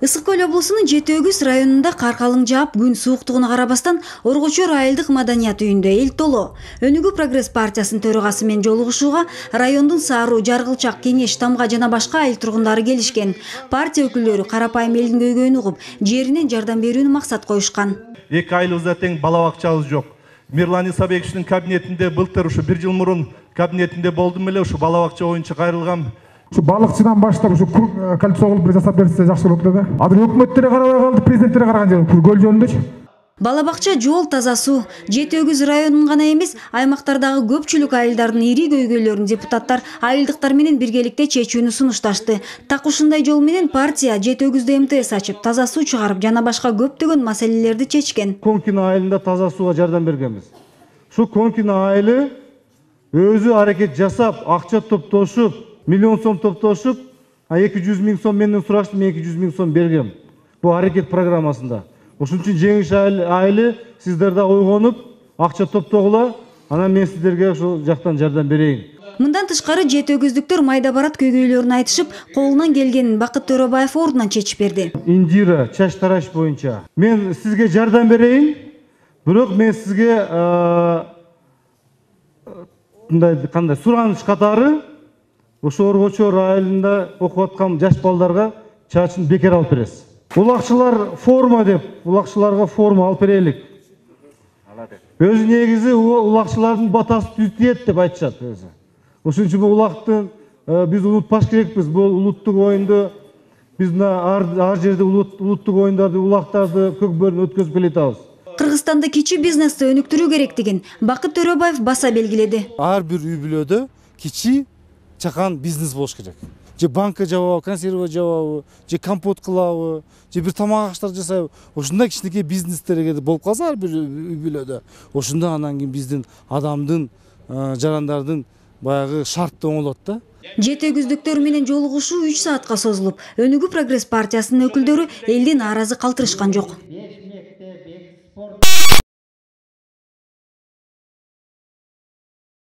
Ысык Көл облусунун Жети Өгүз районунда кар калың жаап, күн сууктугуна карабастан Оргочор айылдык маданият үйүндө эл толо. Өнүгүү Прогресс партиясынын төрагасы менен жолугушууга райондун Саруу, Жаргылчак, Кеңеш, Тамга жана башка айыл тургундары келишкен. Партия өкүлдөрү карапайым элдин көйгөйүн угуп, жеринен жардам берүүнү максат коюшкан. 2 айылыбызда тең бала бакчабыз жок. Мирлан Исабековичтин кабинетинде былтыр ушу 1 жыл мурун кабинетинде болдум эле, ушу бала бакча боюнча кайрылгам. Şu balıkçıdan başlap şu kalitesi olup bir жасап берсе жакшы болот да. Азыр өкмөттөргө карабай калды, президенттерге караган жер көл жөнүндө. Бала бакча, жол, таза суу. Жети Өгүз районунун гана эмес, аймактардагы көпчүлүк айылдардын ири көйгөйлөрүн депутаттар айылдыктар менен биргеликте чечүүнү сунушташты. Так ушундай жол менен партия Жети Өгүздө МТС ачып, таза суу чыгарып жана башка көптөгөн маселелерди чечкен. Конкина айылында таза сууга жардам бергенбиз. Şu Конкина айылы өзү аракет жасап, акча топтошуп, миллион сом топтошуп, 200 миң сом менден сураштым, 200 миң сом бергем. Бу аракет программасында. Ошон үчүн Жеңиш айылы сиздер да ойгонуп, акча топтогула, анан мен сиздерге ошол жактан жардам берейин. Мындан тышкары Жети Өгүздүктөр майда барат көйгөйлөрүн айтышып, колунан келгенин Бакыт Төрөбаев ордунан чечип берди. Индира чач тараш боюнча мен сизге жардам берейин, бирок мен сизге кандай сураныч катары ошо Оргочор айылында окуп аткан жаш балдарга чачын бекер алып бересиз. Улакчылар форма деп, улакчыларга форма алып берелик. Өзү негизи улакчылардын батасы түтүет деп айтышат өзү. Ошон үчүн улакты биз унутпаш керекпиз. Бул улуттук оюнду биз ар жерде улуттук оюндарды, улактарды көкбөрүн өткөзүп келатабыз. Кыргызстанда кичи бизнести өнүктүрүү керектигин Бакыт Төрөбаев баса белгиледи. Ар бир үй бүлөдө кичи чакан бизнес болуш керек. Же банка жабабы, консерва жабабы, же компот кылабы, же бир тамак аштар жасайбы. Ошондой кичинекей бизнестерге болуп калса ар бир үй бүлөдө. Ошондо анан кийин биздин адамдын, жарандардын баягы шарты оңолот да. Жети Өгүздүктөр менен жолугушуу 3 саатка созулуп, Өнүгүү Прогресс партиясынын өкүлдөрү элдин нааразы калтырышкан жок.